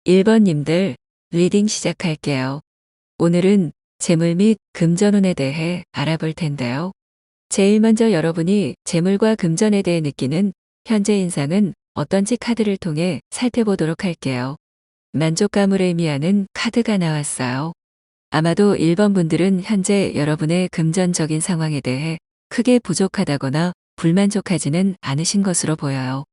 1번님들 리딩 시작할게요. 오늘은 재물 및 금전운에 대해 알아볼 텐데요. 제일 먼저 여러분이 재물과 금전에 대해 느끼는 현재 인상은 어떤지 카드를 통해 살펴보도록 할게요. 만족감을 의미하는 카드가 나왔어요. 아마도 1번 분들은 현재 여러분의 금전적인 상황에 대해 크게 부족하다거나 불만족하지는 않으신 것으로 보여요.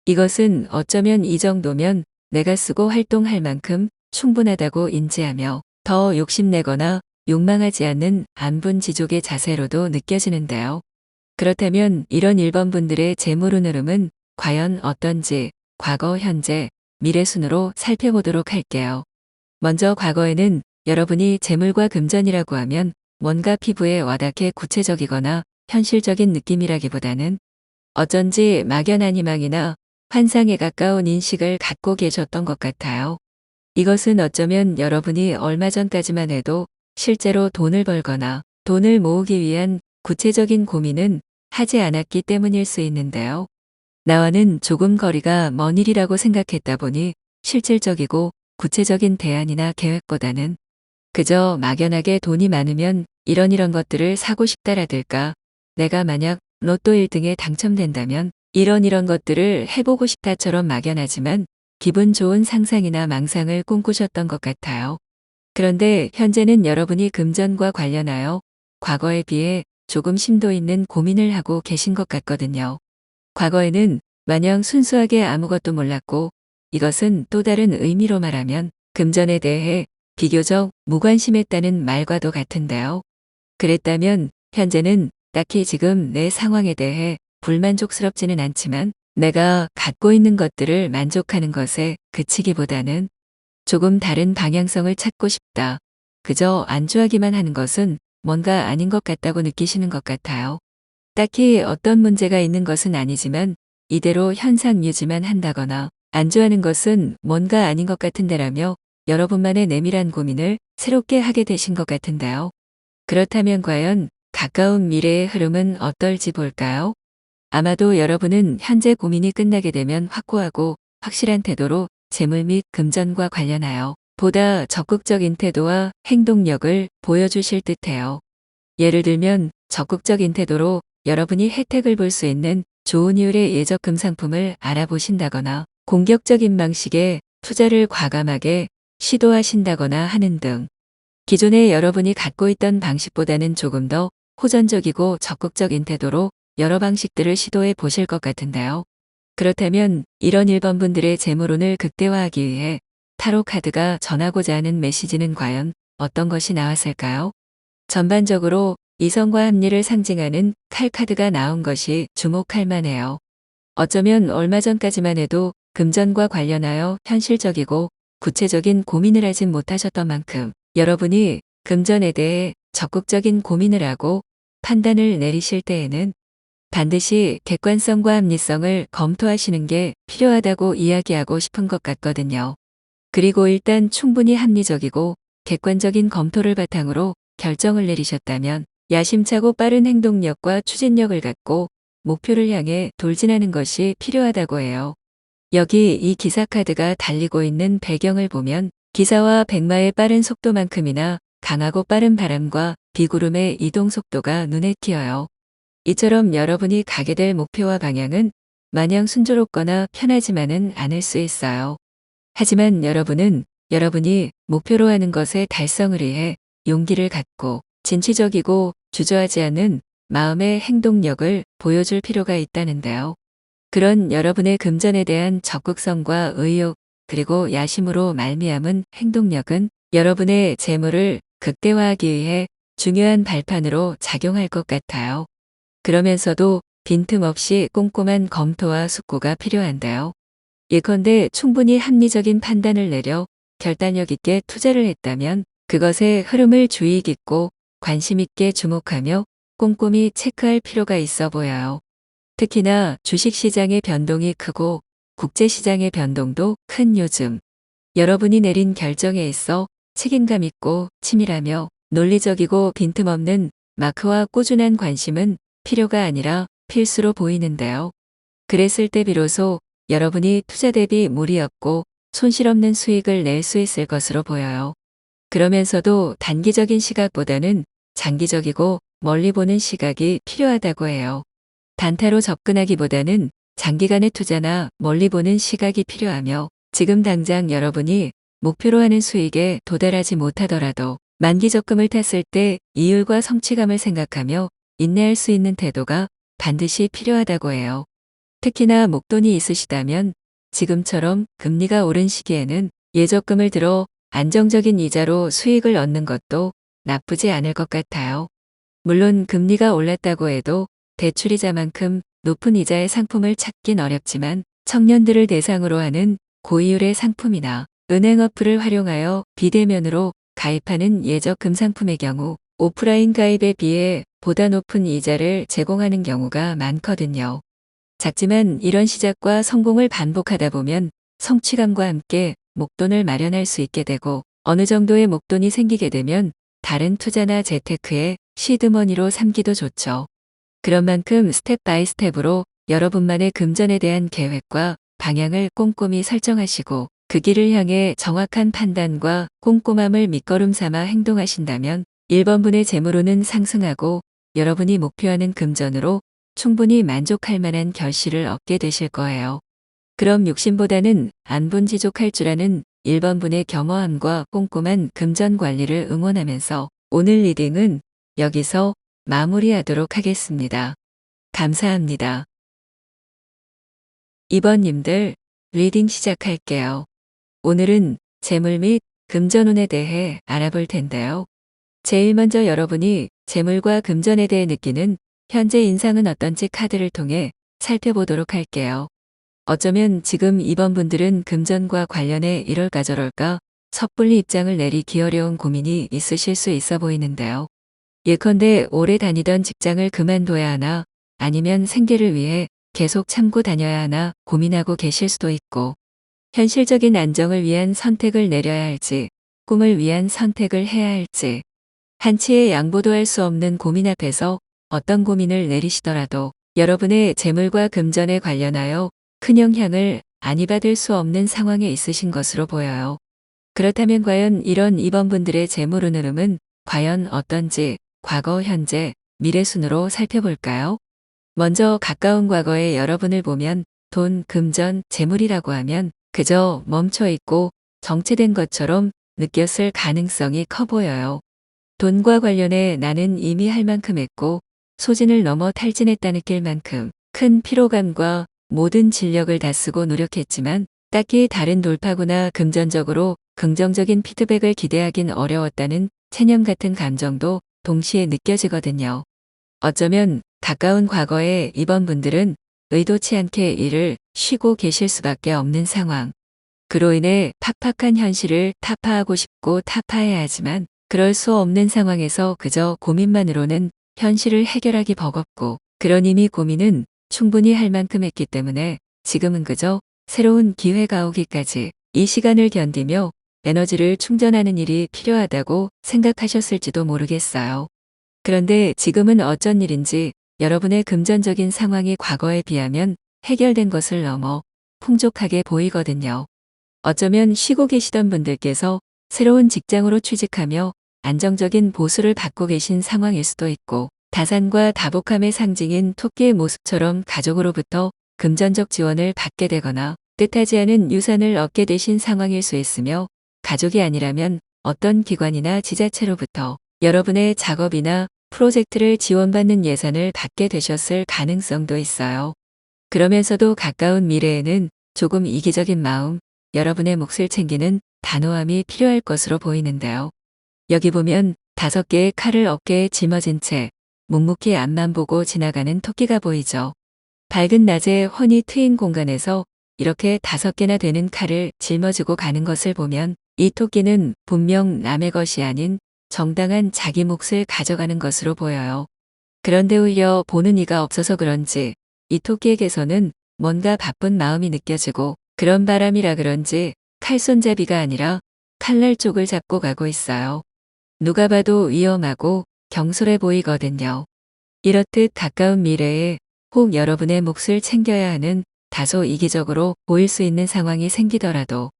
이것은 어쩌면 이 정도면 내가 쓰고 활동할 만큼 충분하다고 인지하며 더 욕심내거나 욕망하지 않는 안분지족의 자세로도 느껴지는데요. 그렇다면 이런 1번 분들의 재물운 흐름은 과연 어떤지 과거, 현재, 미래 순으로 살펴보도록 할게요. 먼저 과거에는 여러분이 재물과 금전이라고 하면 뭔가 피부에 와닿게 구체적이거나 현실적인 느낌이라기보다는 어쩐지 막연한 희망이나 환상에 가까운 인식을 갖고 계셨던 것 같아요. 이것은 어쩌면 여러분이 얼마 전까지만 해도 실제로 돈을 벌거나 돈을 모으기 위한 구체적인 고민은 하지 않았기 때문일 수 있는데요. 나와는 조금 거리가 먼 일이라고 생각했다 보니 실질적이고 구체적인 대안이나 계획보다는 그저 막연하게 돈이 많으면 이런 것들을 사고 싶다라들까, 내가 만약 로또 1등에 당첨된다면 이런 것들을 해보고 싶다처럼 막연하지만 기분 좋은 상상이나 망상을 꿈꾸셨던 것 같아요. 그런데 현재는 여러분이 금전과 관련하여 과거에 비해 조금 심도 있는 고민을 하고 계신 것 같거든요. 과거에는 마냥 순수하게 아무것도 몰랐고, 이것은 또 다른 의미로 말하면 금전에 대해 비교적 무관심했다는 말과도 같은데요. 그랬다면 현재는 딱히 지금 내 상황에 대해 불만족스럽지는 않지만 내가 갖고 있는 것들을 만족하는 것에 그치기보다는 조금 다른 방향성을 찾고 싶다. 그저 안주하기만 하는 것은 뭔가 아닌 것 같다고 느끼시는 것 같아요. 딱히 어떤 문제가 있는 것은 아니지만 이대로 현상 유지만 한다거나 안주하는 것은 뭔가 아닌 것 같은데라며 여러분만의 내밀한 고민을 새롭게 하게 되신 것 같은데요. 그렇다면 과연 가까운 미래의 흐름은 어떨지 볼까요? 아마도 여러분은 현재 고민이 끝나게 되면 확고하고 확실한 태도로 재물 및 금전과 관련하여 보다 적극적인 태도와 행동력을 보여주실 듯해요. 예를 들면 적극적인 태도로 여러분이 혜택을 볼 수 있는 좋은 이율의 예적금 상품을 알아보신다거나 공격적인 방식의 투자를 과감하게 시도하신다거나 하는 등 기존에 여러분이 갖고 있던 방식보다는 조금 더 호전적이고 적극적인 태도로 여러 방식들을 시도해 보실 것 같은데요. 그렇다면 이런 1번 분들의 재물운을 극대화하기 위해 타로 카드가 전하고자 하는 메시지는 과연 어떤 것이 나왔을까요? 전반적으로 이성과 합리를 상징하는 칼 카드가 나온 것이 주목할 만해요. 어쩌면 얼마 전까지만 해도 금전과 관련하여 현실적이고 구체적인 고민을 하진 못하셨던 만큼 여러분이 금전에 대해 적극적인 고민을 하고 판단을 내리실 때에는 반드시 객관성과 합리성을 검토하시는 게 필요하다고 이야기하고 싶은 것 같거든요. 그리고 일단 충분히 합리적이고 객관적인 검토를 바탕으로 결정을 내리셨다면 야심차고 빠른 행동력과 추진력을 갖고 목표를 향해 돌진하는 것이 필요하다고 해요. 여기 이 기사 카드가 달리고 있는 배경을 보면 기사와 백마의 빠른 속도만큼이나 강하고 빠른 바람과 비구름의 이동 속도가 눈에 띄어요. 이처럼 여러분이 가게 될 목표와 방향은 마냥 순조롭거나 편하지만은 않을 수 있어요. 하지만 여러분은 여러분이 목표로 하는 것의 달성을 위해 용기를 갖고 진취적이고 주저하지 않은 마음의 행동력을 보여줄 필요가 있다는데요. 그런 여러분의 금전에 대한 적극성과 의욕 그리고 야심으로 말미암은 행동력은 여러분의 재물을 극대화하기 위해 중요한 발판으로 작용할 것 같아요. 그러면서도 빈틈없이 꼼꼼한 검토와 숙고가 필요한데요. 예컨대 충분히 합리적인 판단을 내려 결단력 있게 투자를 했다면 그것의 흐름을 주의 깊고 관심 있게 주목하며 꼼꼼히 체크할 필요가 있어 보여요. 특히나 주식시장의 변동이 크고 국제시장의 변동도 큰 요즘, 여러분이 내린 결정에 있어 책임감 있고 치밀하며 논리적이고 빈틈없는 마크와 꾸준한 관심은 필요가 아니라 필수로 보이는데요. 그랬을 때 비로소 여러분이 투자 대비 무리 없고 손실 없는 수익을 낼 수 있을 것으로 보여요. 그러면서도 단기적인 시각보다는 장기적이고 멀리 보는 시각이 필요하다고 해요. 단타로 접근하기보다는 장기간의 투자나 멀리 보는 시각이 필요하며 지금 당장 여러분이 목표로 하는 수익에 도달하지 못하더라도 만기 적금을 탔을 때 이율과 성취감을 생각하며 인내할 수 있는 태도가 반드시 필요하다고 해요. 특히나 목돈이 있으시다면 지금처럼 금리가 오른 시기에는 예적금을 들어 안정적인 이자로 수익을 얻는 것도 나쁘지 않을 것 같아요. 물론 금리가 올랐다고 해도 대출이자만큼 높은 이자의 상품을 찾긴 어렵지만 청년들을 대상으로 하는 고이율의 상품이나 은행 어플을 활용하여 비대면으로 가입하는 예적금 상품의 경우 오프라인 가입에 비해 보다 높은 이자를 제공하는 경우가 많거든요. 작지만 이런 시작과 성공을 반복하다 보면 성취감과 함께 목돈을 마련할 수 있게 되고 어느 정도의 목돈이 생기게 되면 다른 투자나 재테크의 시드머니로 삼기도 좋죠. 그런 만큼 스텝 바이 스텝으로 여러분만의 금전에 대한 계획과 방향을 꼼꼼히 설정하시고 그 길을 향해 정확한 판단과 꼼꼼함을 밑거름 삼아 행동하신다면 1번분의 재물운은 상승하고 여러분이 목표하는 금전으로 충분히 만족할 만한 결실을 얻게 되실 거예요. 그럼 욕심보다는 안분지족할 줄 아는 1번분의 겸허함과 꼼꼼한 금전 관리를 응원하면서 오늘 리딩은 여기서 마무리하도록 하겠습니다. 감사합니다. 2번님들 리딩 시작할게요. 오늘은 재물 및 금전운에 대해 알아볼 텐데요. 제일 먼저 여러분이 재물과 금전에 대해 느끼는 현재 인상은 어떤지 카드를 통해 살펴보도록 할게요. 어쩌면 지금 이번 분들은 금전과 관련해 이럴까 저럴까 섣불리 입장을 내리기 어려운 고민이 있으실 수 있어 보이는데요. 예컨대 오래 다니던 직장을 그만둬야 하나 아니면 생계를 위해 계속 참고 다녀야 하나 고민하고 계실 수도 있고 현실적인 안정을 위한 선택을 내려야 할지 꿈을 위한 선택을 해야 할지 한치의 양보도 할 수 없는 고민 앞에서 어떤 고민을 내리시더라도 여러분의 재물과 금전에 관련하여 큰 영향을 안이 받을 수 없는 상황에 있으신 것으로 보여요. 그렇다면 과연 이런 이번 분들의 재물운 흐름은 과연 어떤지 과거, 현재, 미래 순으로 살펴볼까요? 먼저 가까운 과거의 여러분을 보면 돈, 금전, 재물이라고 하면 그저 멈춰 있고 정체된 것처럼 느꼈을 가능성이 커 보여요. 돈과 관련해 나는 이미 할 만큼 했고 소진을 넘어 탈진했다 느낄 만큼 큰 피로감과 모든 진력을 다 쓰고 노력했지만 딱히 다른 돌파구나 금전적으로 긍정적인 피드백을 기대하긴 어려웠다는 체념 같은 감정도 동시에 느껴지거든요. 어쩌면 가까운 과거에 이번 분들은 의도치 않게 일을 쉬고 계실 수밖에 없는 상황. 그로 인해 팍팍한 현실을 타파하고 싶고 타파해야 하지만 그럴 수 없는 상황에서 그저 고민만으로는 현실을 해결하기 버겁고 그런 이미 고민은 충분히 할 만큼 했기 때문에 지금은 그저 새로운 기회가 오기까지 이 시간을 견디며 에너지를 충전하는 일이 필요하다고 생각하셨을지도 모르겠어요. 그런데 지금은 어쩐 일인지 여러분의 금전적인 상황이 과거에 비하면 해결된 것을 넘어 풍족하게 보이거든요. 어쩌면 쉬고 계시던 분들께서 새로운 직장으로 취직하며 안정적인 보수를 받고 계신 상황일 수도 있고 다산과 다복함의 상징인 토끼의 모습처럼 가족으로부터 금전적 지원을 받게 되거나 뜻하지 않은 유산을 얻게 되신 상황일 수 있으며 가족이 아니라면 어떤 기관이나 지자체로부터 여러분의 작업이나 프로젝트를 지원받는 예산을 받게 되셨을 가능성도 있어요. 그러면서도 가까운 미래에는 조금 이기적인 마음, 여러분의 몫을 챙기는 단호함이 필요할 것으로 보이는데요. 여기 보면 5개의 칼을 어깨에 짊어진 채 묵묵히 앞만 보고 지나가는 토끼가 보이죠. 밝은 낮에 훤히 트인 공간에서 이렇게 5개나 되는 칼을 짊어지고 가는 것을 보면 이 토끼는 분명 남의 것이 아닌 정당한 자기 몫을 가져가는 것으로 보여요. 그런데 오히려 보는 이가 없어서 그런지 이 토끼에게서는 뭔가 바쁜 마음이 느껴지고 그런 바람이라 그런지 칼손잡이가 아니라 칼날 쪽을 잡고 가고 있어요. 누가 봐도 위험하고 경솔해 보이거든요. 이렇듯 가까운 미래에 혹 여러분의 몫을 챙겨야 하는 다소 이기적으로 보일 수 있는 상황이 생기더라도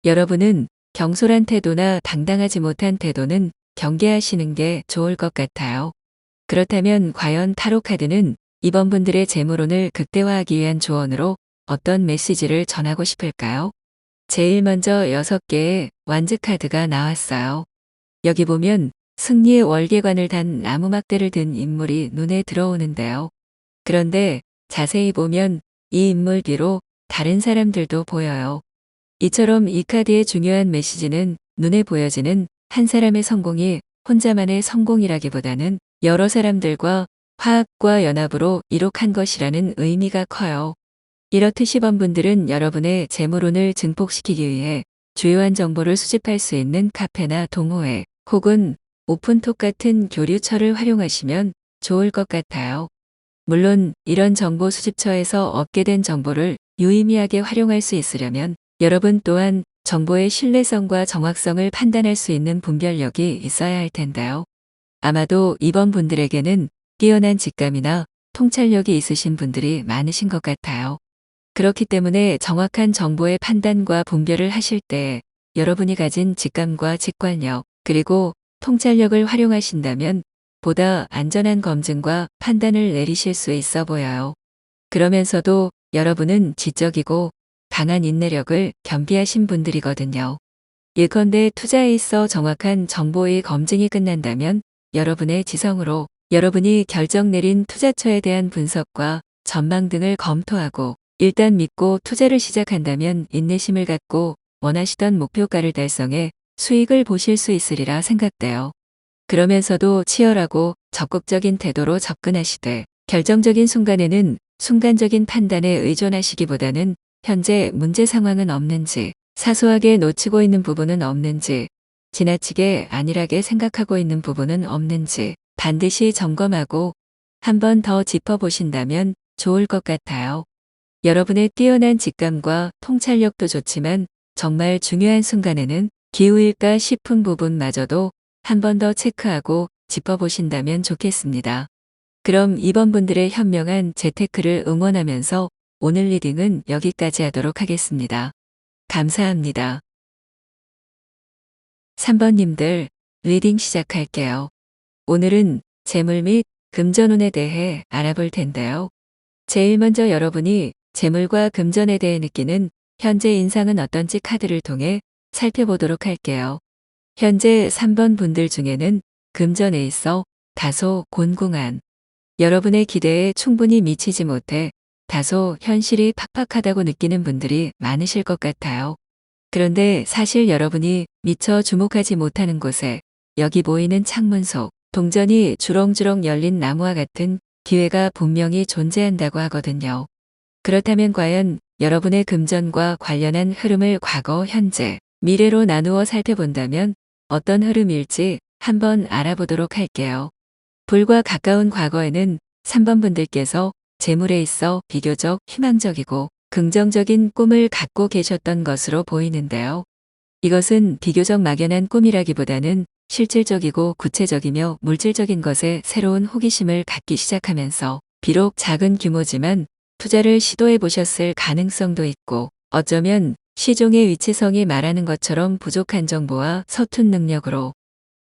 여러분은 경솔한 태도나 당당하지 못한 태도는 경계하시는 게 좋을 것 같아요. 그렇다면 과연 타로 카드는 이번 분들의 재물운을 극대화하기 위한 조언으로 어떤 메시지를 전하고 싶을까요? 제일 먼저 6개의 완즈 카드가 나왔어요. 여기 보면 승리의 월계관을 단 나무막대를 든 인물이 눈에 들어오는데요. 그런데 자세히 보면 이 인물 뒤로 다른 사람들도 보여요. 이처럼 이 카드의 중요한 메시지는 눈에 보여지는 한 사람의 성공이 혼자만의 성공이라기보다는 여러 사람들과 화합과 연합으로 이룩한 것이라는 의미가 커요. 이렇듯 시범분들은 여러분의 재물운을 증폭시키기 위해 주요한 정보를 수집할 수 있는 카페나 동호회 혹은 오픈톡 같은 교류처를 활용하시면 좋을 것 같아요. 물론 이런 정보 수집처에서 얻게 된 정보를 유의미하게 활용할 수 있으려면 여러분 또한 정보의 신뢰성과 정확성을 판단할 수 있는 분별력이 있어야 할 텐데요. 아마도 이번 분들에게는 뛰어난 직감이나 통찰력이 있으신 분들이 많으신 것 같아요. 그렇기 때문에 정확한 정보의 판단과 분별을 하실 때 여러분이 가진 직감과 직관력 그리고 통찰력을 활용하신다면 보다 안전한 검증과 판단을 내리실 수 있어 보여요. 그러면서도 여러분은 지적이고 강한 인내력을 겸비하신 분들이거든요. 예컨대 투자에 있어 정확한 정보의 검증이 끝난다면 여러분의 지성으로 여러분이 결정 내린 투자처에 대한 분석과 전망 등을 검토하고 일단 믿고 투자를 시작한다면 인내심을 갖고 원하시던 목표가를 달성해 수익을 보실 수 있으리라 생각돼요. 그러면서도 치열하고 적극적인 태도로 접근하시되 결정적인 순간에는 순간적인 판단에 의존하시기보다는 현재 문제 상황은 없는지, 사소하게 놓치고 있는 부분은 없는지, 지나치게 안일하게 생각하고 있는 부분은 없는지 반드시 점검하고 한 번 더 짚어보신다면 좋을 것 같아요. 여러분의 뛰어난 직감과 통찰력도 좋지만 정말 중요한 순간에는 기우일까 싶은 부분마저도 한 번 더 체크하고 짚어보신다면 좋겠습니다. 그럼 이번 분들의 현명한 재테크를 응원하면서 오늘 리딩은 여기까지 하도록 하겠습니다. 감사합니다. 3번님들 리딩 시작할게요. 오늘은 재물 및 금전운에 대해 알아볼 텐데요. 제일 먼저 여러분이 재물과 금전에 대해 느끼는 현재 인상은 어떤지 카드를 통해 살펴보도록 할게요. 현재 3번 분들 중에는 금전에 있어 다소 곤궁한, 여러분의 기대에 충분히 미치지 못해 다소 현실이 팍팍하다고 느끼는 분들이 많으실 것 같아요. 그런데 사실 여러분이 미처 주목하지 못하는 곳에 여기 보이는 창문 속 동전이 주렁주렁 열린 나무와 같은 기회가 분명히 존재한다고 하거든요. 그렇다면 과연 여러분의 금전과 관련한 흐름을 과거, 현재, 미래로 나누어 살펴본다면 어떤 흐름일지 한번 알아보도록 할게요. 불과 가까운 과거에는 3번 분들께서 재물에 있어 비교적 희망적이고 긍정적인 꿈을 갖고 계셨던 것으로 보이는데요. 이것은 비교적 막연한 꿈이라기보다는 실질적이고 구체적이며 물질적인 것에 새로운 호기심을 갖기 시작하면서 비록 작은 규모지만 투자를 시도해 보셨을 가능성도 있고 어쩌면 시종의 위치성이 말하는 것처럼 부족한 정보와 서툰 능력으로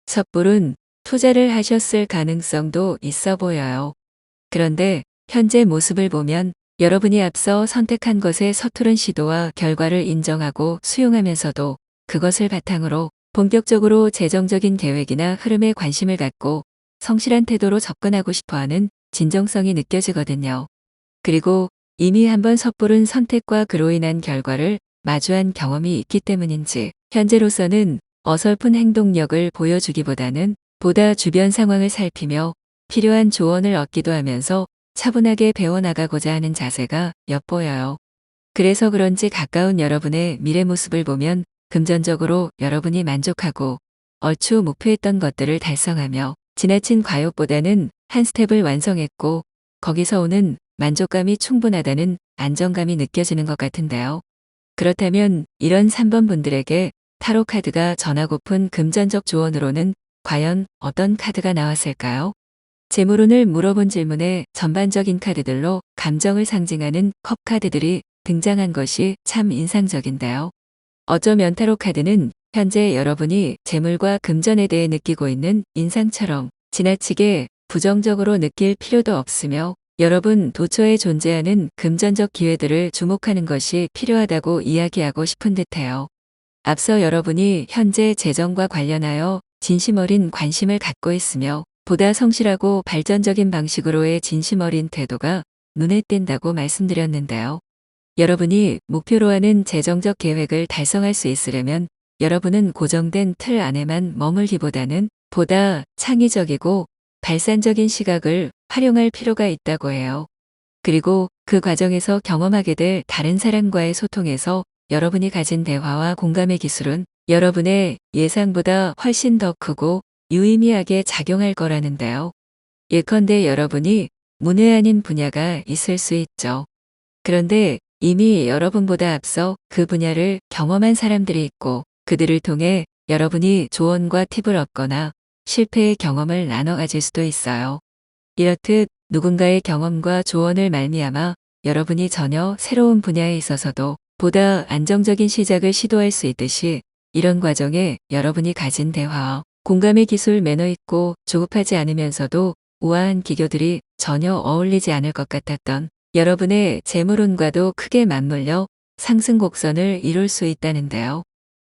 섣부른 투자를 하셨을 가능성도 있어 보여요. 그런데 현재 모습을 보면 여러분이 앞서 선택한 것의 서투른 시도와 결과를 인정하고 수용하면서도 그것을 바탕으로 본격적으로 재정적인 계획이나 흐름에 관심을 갖고 성실한 태도로 접근하고 싶어하는 진정성이 느껴지거든요. 그리고 이미 한번 섣부른 선택과 그로 인한 결과를 마주한 경험이 있기 때문인지 현재로서는 어설픈 행동력을 보여주기보다는 보다 주변 상황을 살피며 필요한 조언을 얻기도 하면서 차분하게 배워나가고자 하는 자세가 엿보여요. 그래서 그런지 가까운 여러분의 미래 모습을 보면 금전적으로 여러분이 만족하고 얼추 목표했던 것들을 달성하며 지나친 과욕보다는 한 스텝을 완성했고 거기서 오는 만족감이 충분하다는 안정감이 느껴지는 것 같은데요. 그렇다면 이런 3번 분들에게 타로 카드가 전하고픈 금전적 조언으로는 과연 어떤 카드가 나왔을까요? 재물운을 물어본 질문에 전반적인 카드들로 감정을 상징하는 컵 카드들이 등장한 것이 참 인상적인데요. 어쩌면 타로 카드는 현재 여러분이 재물과 금전에 대해 느끼고 있는 인상처럼 지나치게 부정적으로 느낄 필요도 없으며 여러분 도처에 존재하는 금전적 기회들을 주목하는 것이 필요하다고 이야기하고 싶은 듯해요. 앞서 여러분이 현재 재정과 관련하여 진심 어린 관심을 갖고 있으며 보다 성실하고 발전적인 방식으로의 진심 어린 태도가 눈에 띈다고 말씀드렸는데요. 여러분이 목표로 하는 재정적 계획을 달성할 수 있으려면 여러분은 고정된 틀 안에만 머물기보다는 보다 창의적이고 발산적인 시각을 활용할 필요가 있다고 해요. 그리고 그 과정에서 경험하게 될 다른 사람과의 소통에서 여러분이 가진 대화와 공감의 기술은 여러분의 예상보다 훨씬 더 크고 유의미하게 작용할 거라는데요. 예컨대 여러분이 문외 아닌 분야가 있을 수 있죠. 그런데 이미 여러분보다 앞서 그 분야를 경험한 사람들이 있고 그들을 통해 여러분이 조언과 팁을 얻거나 실패의 경험을 나눠 가질 수도 있어요. 이렇듯 누군가의 경험과 조언을 말미암아 여러분이 전혀 새로운 분야에 있어서도 보다 안정적인 시작을 시도할 수 있듯이 이런 과정에 여러분이 가진 대화, 공감의 기술 매너 있고 조급하지 않으면서도 우아한 기교들이 전혀 어울리지 않을 것 같았던 여러분의 재물운과도 크게 맞물려 상승 곡선을 이룰 수 있다는데요.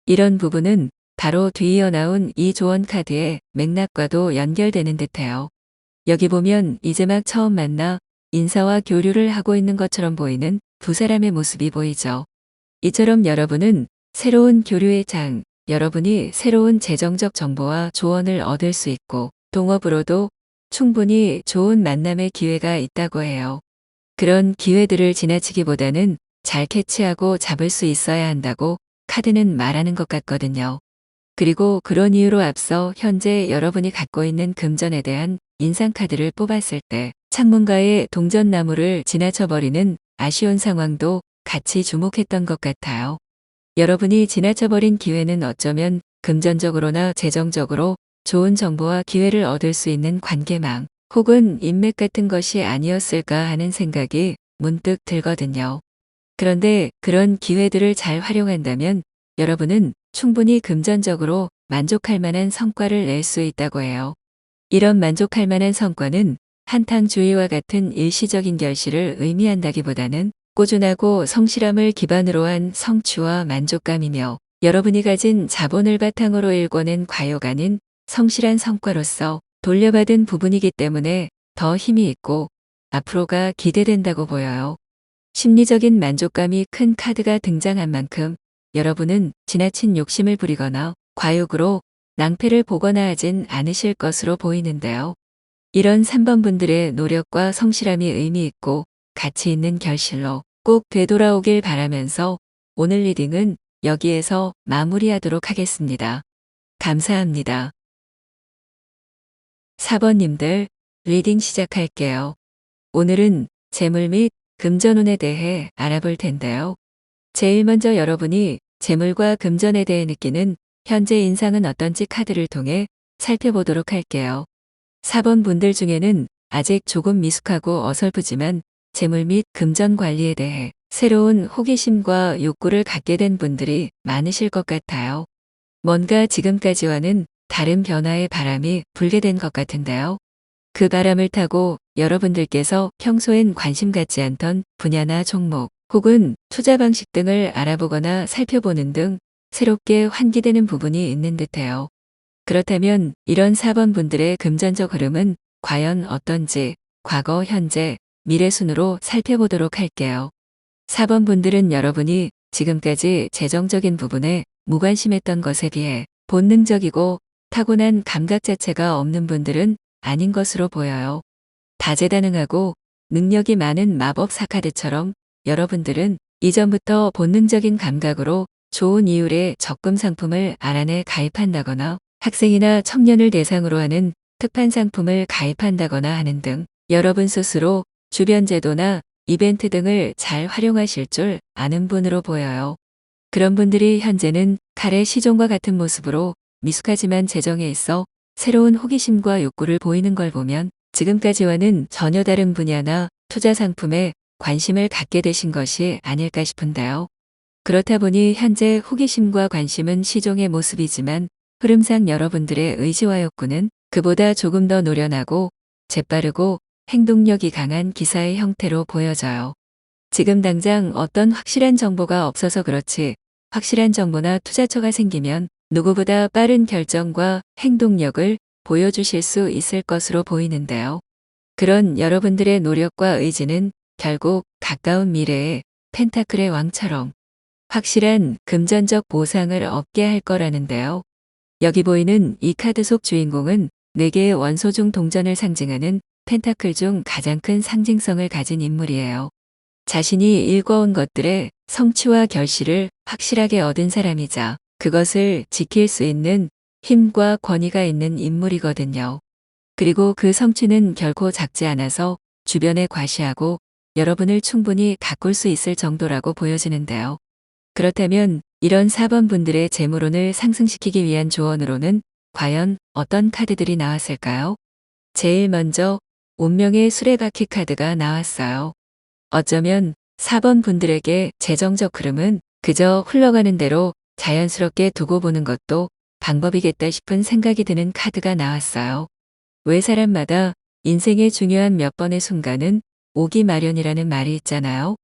이런 부분은 바로 뒤이어 나온 이 조언 카드의 맥락과도 연결되는 듯해요. 여기 보면 이제 막 처음 만나 인사와 교류를 하고 있는 것처럼 보이는 두 사람의 모습이 보이죠. 이처럼 여러분은 새로운 교류의 장, 여러분이 새로운 재정적 정보와 조언을 얻을 수 있고 동업으로도 충분히 좋은 만남의 기회가 있다고 해요. 그런 기회들을 지나치기보다는 잘 캐치하고 잡을 수 있어야 한다고 카드는 말하는 것 같거든요. 그리고 그런 이유로 앞서 현재 여러분이 갖고 있는 금전에 대한 인상카드를 뽑았을 때 창문가의 동전나무를 지나쳐버리는 아쉬운 상황도 같이 주목했던 것 같아요. 여러분이 지나쳐버린 기회는 어쩌면 금전적으로나 재정적으로 좋은 정보와 기회를 얻을 수 있는 관계망 혹은 인맥 같은 것이 아니었을까 하는 생각이 문득 들거든요. 그런데 그런 기회들을 잘 활용한다면 여러분은 충분히 금전적으로 만족할 만한 성과를 낼 수 있다고 해요. 이런 만족할 만한 성과는 한탕주의와 같은 일시적인 결실을 의미한다기보다는 꾸준하고 성실함을 기반으로 한 성취와 만족감이며 여러분이 가진 자본을 바탕으로 일궈낸 과욕 아닌 성실한 성과로서 돌려받은 부분이기 때문에 더 힘이 있고 앞으로가 기대된다고 보여요. 심리적인 만족감이 큰 카드가 등장한 만큼 여러분은 지나친 욕심을 부리거나 과욕으로 낭패를 보거나 하진 않으실 것으로 보이는데요. 이런 3번 분들의 노력과 성실함이 의미 있고 가치 있는 결실로 꼭 되돌아오길 바라면서 오늘 리딩은 여기에서 마무리하도록 하겠습니다. 감사합니다. 4번님들 리딩 시작할게요. 오늘은 재물 및 금전운에 대해 알아볼 텐데요. 제일 먼저 여러분이 재물과 금전에 대해 느끼는 현재 인상은 어떤지 카드를 통해 살펴보도록 할게요. 4번 분들 중에는 아직 조금 미숙하고 어설프지만 재물 및 금전 관리에 대해 새로운 호기심과 욕구를 갖게 된 분들이 많으실 것 같아요. 뭔가 지금까지와는 다른 변화의 바람이 불게 된 것 같은데요. 그 바람을 타고 여러분들께서 평소엔 관심 갖지 않던 분야나 종목 혹은 투자 방식 등을 알아보거나 살펴보는 등 새롭게 환기되는 부분이 있는 듯해요. 그렇다면 이런 4번 분들의 금전적 흐름은 과연 어떤지 과거, 현재, 미래 순으로 살펴보도록 할게요. 4번 분들은 여러분이 지금까지 재정적인 부분에 무관심했던 것에 비해 본능적이고 타고난 감각 자체가 없는 분들은 아닌 것으로 보여요. 다재다능하고 능력이 많은 마법사 카드처럼 여러분들은 이전부터 본능적인 감각으로 좋은 이율의 적금 상품을 알아내 가입한다거나 학생이나 청년을 대상으로 하는 특판 상품을 가입한다거나 하는 등 여러분 스스로 주변 제도나 이벤트 등을 잘 활용하실 줄 아는 분으로 보여요. 그런 분들이 현재는 칼의 시종과 같은 모습으로 미숙하지만 재정에 있어 새로운 호기심과 욕구를 보이는 걸 보면 지금까지와는 전혀 다른 분야나 투자 상품에 관심을 갖게 되신 것이 아닐까 싶은데요. 그렇다 보니 현재 호기심과 관심은 시종의 모습이지만 흐름상 여러분들의 의지와 욕구는 그보다 조금 더 노련하고 재빠르고 행동력이 강한 기사의 형태로 보여져요. 지금 당장 어떤 확실한 정보가 없어서 그렇지 확실한 정보나 투자처가 생기면 누구보다 빠른 결정과 행동력을 보여주실 수 있을 것으로 보이는데요. 그런 여러분들의 노력과 의지는 결국 가까운 미래에 펜타클의 왕처럼 확실한 금전적 보상을 얻게 할 거라는데요. 여기 보이는 이 카드 속 주인공은 4개의 원소 중 동전을 상징하는 펜타클 중 가장 큰 상징성을 가진 인물이에요. 자신이 일궈온 것들의 성취와 결실을 확실하게 얻은 사람이자 그것을 지킬 수 있는 힘과 권위가 있는 인물이거든요. 그리고 그 성취는 결코 작지 않아서 주변에 과시하고 여러분을 충분히 가꿀 수 있을 정도라고 보여지는데요. 그렇다면 이런 4번 분들의 재물운을 상승시키기 위한 조언으로는 과연 어떤 카드들이 나왔을까요? 제일 먼저 운명의 수레바퀴 카드가 나왔어요. 어쩌면 4번 분들에게 재정적 흐름은 그저 흘러가는 대로 자연스럽게 두고 보는 것도 방법이겠다 싶은 생각이 드는 카드가 나왔어요. 왜 사람마다 인생의 중요한 몇 번의 순간은 오기 마련이라는 말이 있잖아요.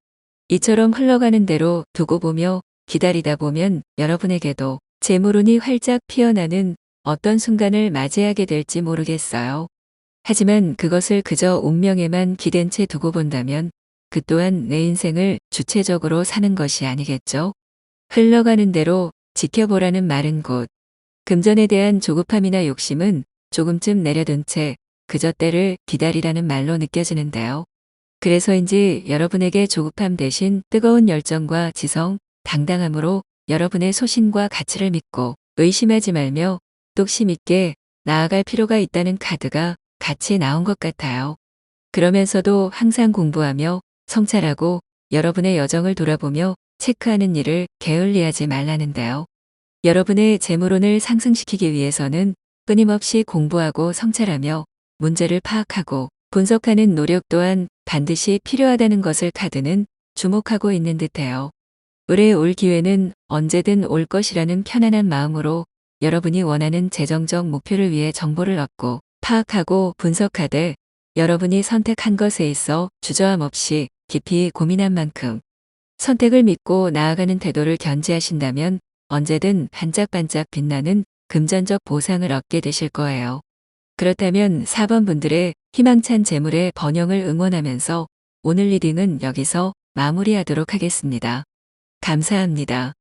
이처럼 흘러가는 대로 두고 보며 기다리다 보면 여러분에게도 재물운이 활짝 피어나는 어떤 순간을 맞이하게 될지 모르겠어요. 하지만 그것을 그저 운명에만 기댄 채 두고 본다면 그 또한 내 인생을 주체적으로 사는 것이 아니겠죠? 흘러가는 대로 지켜보라는 말은 곧 금전에 대한 조급함이나 욕심은 조금쯤 내려둔 채 그저 때를 기다리라는 말로 느껴지는데요. 그래서인지 여러분에게 조급함 대신 뜨거운 열정과 지성, 당당함으로 여러분의 소신과 가치를 믿고 의심하지 말며 뚝심 있게 나아갈 필요가 있다는 카드가 같이 나온 것 같아요. 그러면서도 항상 공부하며 성찰하고 여러분의 여정을 돌아보며 체크하는 일을 게을리하지 말라는데요. 여러분의 재물운을 상승시키기 위해서는 끊임없이 공부하고 성찰하며 문제를 파악하고 분석하는 노력 또한 반드시 필요하다는 것을 카드는 주목하고 있는 듯해요. 을에 올 기회는 언제든 올 것이라는 편안한 마음으로 여러분이 원하는 재정적 목표를 위해 정보를 얻고 파악하고 분석하되 여러분이 선택한 것에 있어 주저함 없이 깊이 고민한 만큼 선택을 믿고 나아가는 태도를 견지하신다면 언제든 반짝반짝 빛나는 금전적 보상을 얻게 되실 거예요. 그렇다면 4번 분들의 희망찬 재물의 번영을 응원하면서 오늘 리딩은 여기서 마무리하도록 하겠습니다. 감사합니다.